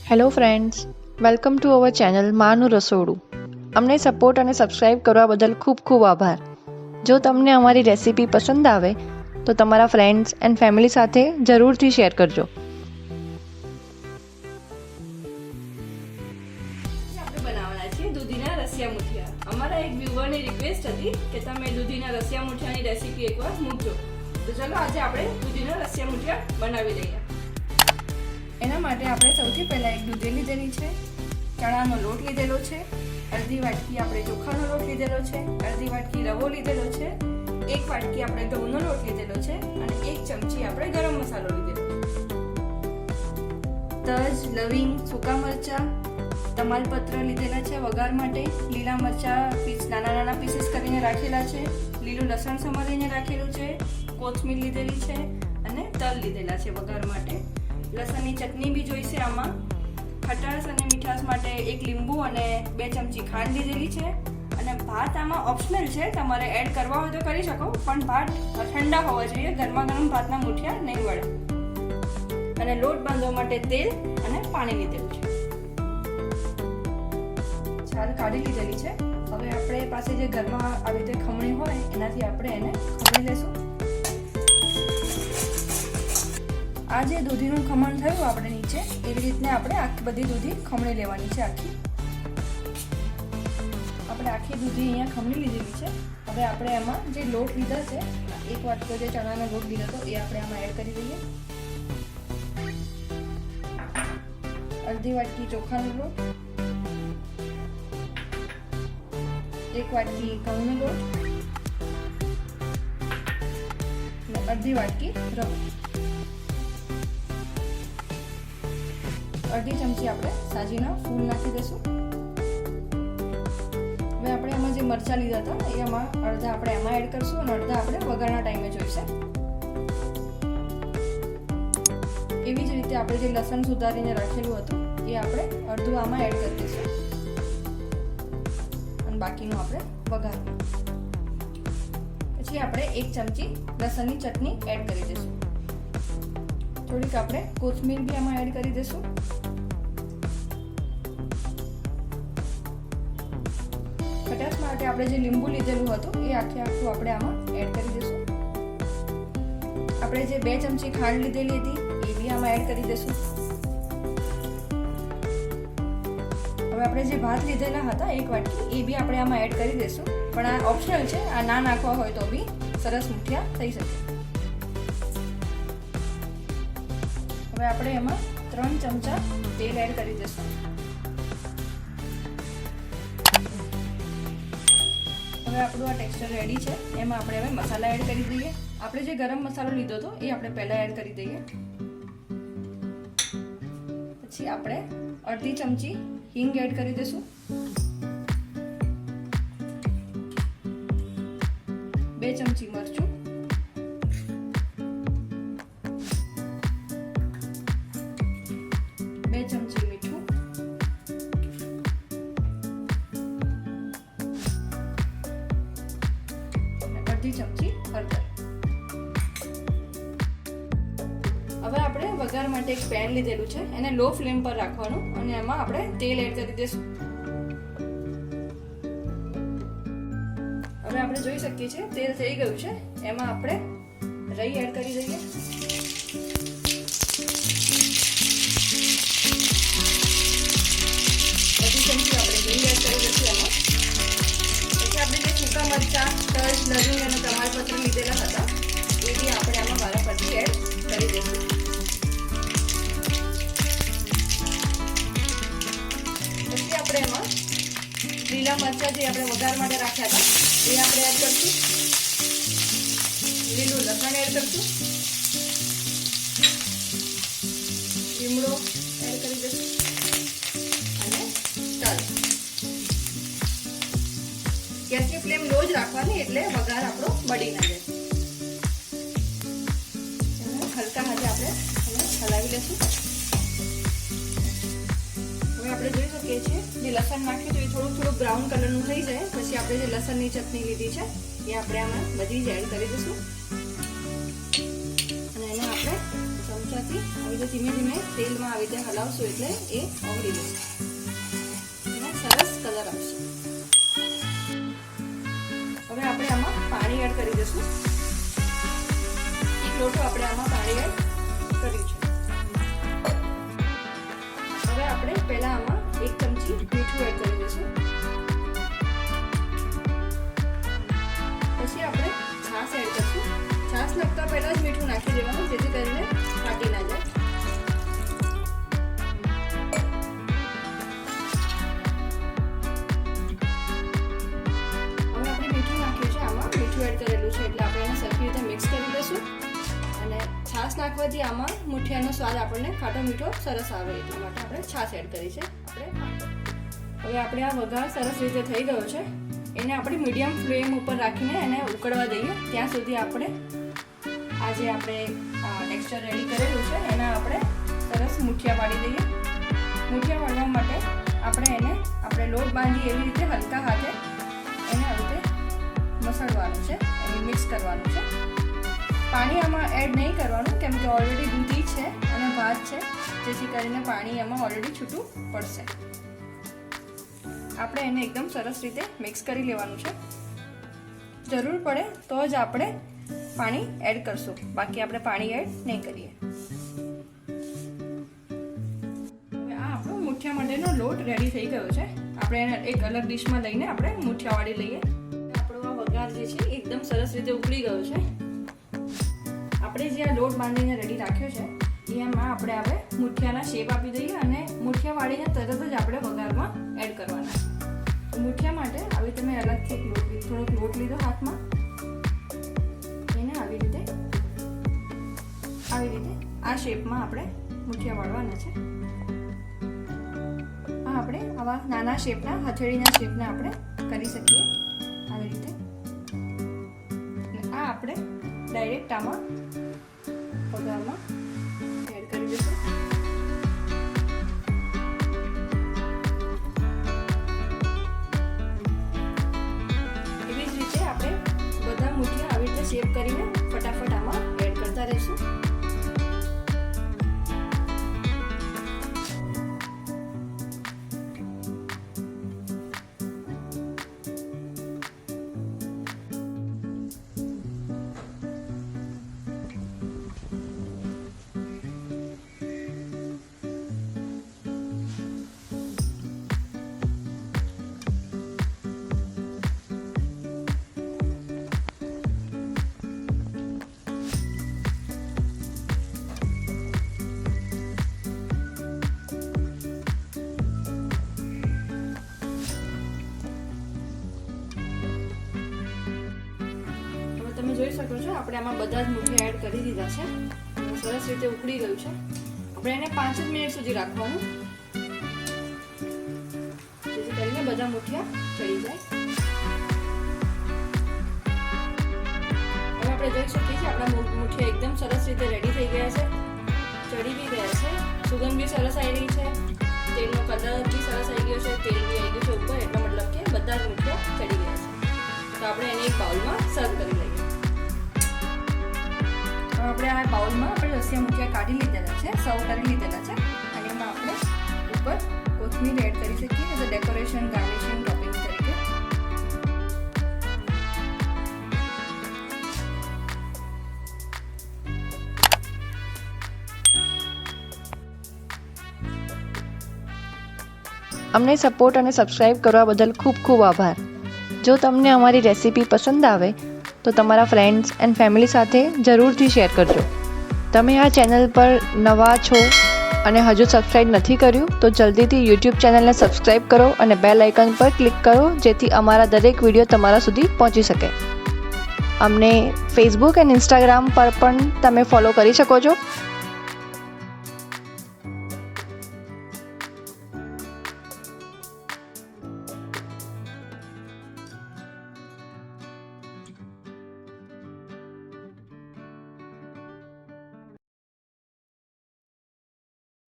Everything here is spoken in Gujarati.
Hello friends, welcome to our channel મા નું રસોડું. અમને સપોર્ટ અને સબસ્ક્રાઈબ કરવા બદલ ખૂબ ખૂબ આભાર. જો તમને અમારી રેસીપી પસંદ આવે તો તમારા ફ્રેન્ડ્સ એન્ડ ફેમિલી સાથે જરૂરથી શેર કરજો. આપણે બનાવવાના છે દૂધીના રસિયા મુઠિયા. અમારા એક વ્યુઅરની રિક્વેસ્ટ હતી કે તમે દૂધીના રસિયા મુઠિયાની રેસીપી એકવાર મૂકજો. તો ચલો આજે આપણે દૂધીના રસિયા મુઠિયા બનાવી લઈએ. એના માટે આપણે સૌથી પહેલા એક દૂધી લીધેલી છે, ચણાનો લોટ લીધેલો છે, અડધી વાટકી આપણે ચોખાનો લોટ લીધેલો છે, અડધી વાટકી રવો લીધેલો છે, એક વાટકી આપણે ઘઉંનો લોટ લીધેલો છે અને એક ચમચી આપણે ગરમ મસાલો લીધેલો છે. તજ, લવિંગ, સૂકા મરચાં, તમાલપત્ર લીધેલા છે વઘાર માટે, લીલા મરચાં નાના નાના પીસીસ કરીને રાખેલા છે, લીલું લસણ સમારીને રાખેલું છે, કોથમીર લીધેલી છે અને તલ લીધેલા છે વઘાર માટે. લસણની ચટણી બી જોઈશે આમાં. ખટાશ અને મીઠાશ માટે એક લીંબુ અને 2 ચમચી ખાંડ લીધેલી છે. અને ભાત આમાં ઓપ્શનલ છે, તમારે એડ કરવા હોય તો કરી શકો, પણ ભાત ઠંડા હોવા જોઈએ, ગરમા ગરમ ભાતના મુઠિયા નહીં વળે. અને લોટ બાંધવા માટે તેલ અને પાણી લીધેલું છે. છાલ કાઢી લીધેલી છે. હવે આપણે પાસે જે ઘરમાં આવી રીતે ખમણી હોય એનાથી આપણે એને ખમણી લેશું. આ જે દૂધીનું ખમણ થયું આપણે નીચે, એવી રીતને આપણે આખી બધી દૂધી ખમણી લેવાની છે આખી. આપણે આખી દૂધી અહીંયા ખમણી લીધેલી છે. હવે આપણે એમાં જે લોટ લીધા છે, એક વાટકો જે ચણાનો લોટ લીધો હતો એ આપણે આમાં એડ કરી દઈએ. અડધી વાટકી ચોખાનો લોટ, એક વાટકી ઘઉંનો લોટ, અડધી વાટકી રવો, અડધી ચમચી આપણે સાજીના ફૂલ નાખી દઈશું. હવે આપણે એમાં જે મરચાં લીધા હતા એ અડધા આપણે એમાં એડ કરશું અને અડધા આપણે વઘારના ટાઈમે જોઈશે. એવી જ રીતે આપણે જે લસણ સુધારીને રાખેલું હતું એ આપણે અડધું આમાં એડ કરી દઈશું અને બાકીનું આપણે વઘારમાં. પછી આપણે 1 ચમચી લસણની ચટણી એડ કરી દઈશું. થોડીક આપણે કોથમીર બી આમાં એડ કરી દઈશું. ખટાશ માટે આપણે જે લીંબુ લીધેલું હતું એ આખું આપણે આમાં એડ કરી દઈશું. આપણે જે 2 ચમચી ખાંડ લીધેલી હતી એ બી આમાં એડ કરી દઈશું. હવે આપણે જે ભાત લીધેલા હતા 1 વાટકી એ બી આપણે આમાં એડ કરી દઈશું, પણ આ ઓપ્શનલ છે, આ ના નાખવા હોય તો બી સરસ મુઠિયા થઈ શકે. હવે આપણે એમાં 3 ચમચા તેલ એડ કરી દઈશું. હવે આપણું આ ટેક્સચર રેડી છે. એમાં આપણે હવે મસાલા એડ કરી દઈએ. આપણે જે ગરમ મસાલો લીધો હતો એ આપણે પહેલા એડ કરી દઈએ. પછી આપણે અડધી ચમચી હિંગ એડ કરી દઈશું. 2 ચમચી મરચું, 2 ચમચી મીઠું, અડધી ચમચી હળદર. હવે આપણે વઘાર માટે એક પેન લીધેલું છે, એને લો ફ્લેમ પર રાખવાનું અને એમાં આપણે તેલ એડ કરી દઈશું. હવે આપણે જોઈ શકીએ છીએ તેલ થઈ ગયું છે. એમાં આપણે રાઈ એડ કરી દઈએ. અડધી ચમચી આપણે હિંગ એડ કરી દઈશું એમાં. પછી આપણે જે સૂકા મરચાં, તજ, લવિંગ અને તમાલપત્ર લીધેલા હતા એ બી આપણે આમાં વારાફરતી એડ કરી દઈશું. પછી આપણે એમાં લીલા મરચાં જે આપણે વઘાર માટે રાખ્યા હતા એ આપણે એડ કરશું. લીલું લસણ એડ કરશું. લીમડો એડ કરી દઈશું અને તલ. ગેસની ફ્લેમ લો જ રાખવાની એટલે વઘાર આપણો બળી ના જાય. હલકા હાથે આપણે હલાવી લઈશું. હવે આપણે જોઈ શકીએ છીએ જે લસણ નાખ્યું તો એ થોડું બ્રાઉન કલરનું થઈ જાય. પછી આપણે જે લસણની ચટણી લીધી છે એ આપણે આમાં બધી જ એડ કરી દઈશું અને એને આપણે ચમચાથી આવી રીતે ધીમે ધીમે તેલમાં આવી રીતે હલાવશું એટલે એ ઓગળી જશે અને સરસ કલર આવશે. હવે આપણે આમાં પાણી એડ કરી દઈશું. 1 લોટો આપણે આમાં પાણી એડ કર્યું છે. હવે આપણે પહેલા આમાં 1 ચમચી મીઠું એડ કરી દઈશું. પછી આપણે છાશ એડ કરીશું. છાશ નાખતા પહેલા જ મીઠું નાખી દેવાનું જેથી કરીને ફાટી ના જાય. હવે આપણે મીઠું નાખ્યું છે આમાં, મીઠું એડ કરેલું છે એટલે આપણે એને સરખી રીતે મિક્સ કરી લઈશું. અને છાશ નાખવાથી આમાં મુઠિયાનો સ્વાદ આપણને ખાટો મીઠો સરસ આવે એટલા માટે આપણે છાશ એડ કરી છે. હવે આપણે આ વઘાર સરસ રીતે થઈ ગયો છે. એને આપણે મીડિયમ ફ્લેમ ઉપર રાખીને એને ઉકળવા દઈએ. ત્યાં સુધી આપણે આ જે આપણે ટેક્સચર રેડી કરેલું છે એના આપણે સરસ મુઠિયા પાડી દઈએ. મુઠિયા પાડવા માટે આપણે લોટ બાંધી એવી રીતે હલકા હાથે એને આવી રીતે મસળવાનું છે, એને મિક્સ કરવાનું છે. પાણી આમાં એડ નહીં કરવાનું કેમ કે ઓલરેડી દૂધી છે અને ભાત છે, જેથી કરીને પાણી એમાં ઓલરેડી છૂટું પડશે. આપણે એને એકદમ સરસ રીતે મિક્સ કરી લેવાનું છે. જરૂર પડે તો જ આપણે પાણી એડ કરશું, બાકી આપણે પાણી એડ નહીં કરીએ. હવે આ આપણો મુઠિયા માટેનો લોટ રેડી થઈ ગયો છે. આપણે એને એક અલગ ડિશમાં લઈને આપણે મુઠિયા વાળી લઈએ. આપણો આ વઘાર જે છે એકદમ સરસ રીતે ઉકળી ગયો છે. આપણે જે આ લોટ બાંધીને રેડી રાખ્યો છે એમાં આપણે હવે મુઠિયાના શેપ આપી દઈએ અને મુઠિયા વાળીને તરત જ આપણે વઘારમાં એડ કરવાના. મુઠિયા માટે આવી તમે અલગથી થોડોક લોટ લીધો હાથમાં, એને આવી રીતે આ શેપમાં આપણે મુઠિયા વાળવાના છે. આ આપણે આવા નાના શેપના હથેળીના શેપના આપણે કરી શકીએ આવી રીતે. આ આપણે ડાયરેક્ટ આમાં વઘારમાં એડ કરી દઈશું. એવી જ રીતે આપણે બધા મુઠિયા આવી રીતે શેપ કરીને ફટાફટ આમાં એડ કરતા રહીશું. તમે જોઈ શકો છો આપણે આમાં બધા જ મુઠિયા એડ કરી દીધા છે. સરસ રીતે ઉકળી ગયું છે. આપણે એને 5 જ મિનિટ સુધી રાખવાનું, જેથી કરીને બધા મુઠિયા ચડી જાય. હવે આપણે જોઈ શકીએ છીએ આપણા મુઠિયા એકદમ સરસ રીતે રેડી થઈ ગયા છે, ચડી બી ગયા છે, સુગંધ બી સરસ આવી રહી છે, તેલનો કલર બી સરસ આવી ગયો છે, તેલ બી આવી ગયું છે ઉપર, એટલો મતલબ કે બધા જ મુઠિયા ચડી ગયા છે. તો આપણે એને એક બાઉલમાં સર્વ કરી લઈએ. આપણે આ બાઉલમાં આપણે રસિયા મુઠિયા કાઢી લીધેલા છે, સર્વ કરી લીધેલા છે અને એમાં આપણે ઉપર કોથમીર એડ કરી શકીએ as a decoration garnishing topping તરીકે. અમને સપોર્ટ અને સબસ્ક્રાઇબ કરવા બદલ ખૂબ ખૂબ આભાર. જો તમને અમારી રેસીપી પસંદ આવે તો તમારા ફ્રેન્ડ્સ એન્ડ ફેમિલી સાથે જરૂરથી શેર કરજો. તમે આ ચેનલ પર નવા છો અને હજુ સબસ્ક્રાઇબ નથી કર્યું તો જલ્દીથી યુટ્યુબ ચેનલને સબસ્ક્રાઇબ કરો અને બેલ આઇકન પર ક્લિક કરો, જેથી અમારા દરેક વિડીયો તમારા સુધી પહોંચી શકે. અમને ફેસબુક એન્ડ ઇન્સ્ટાગ્રામ પર પણ તમે ફોલો કરી શકો છો.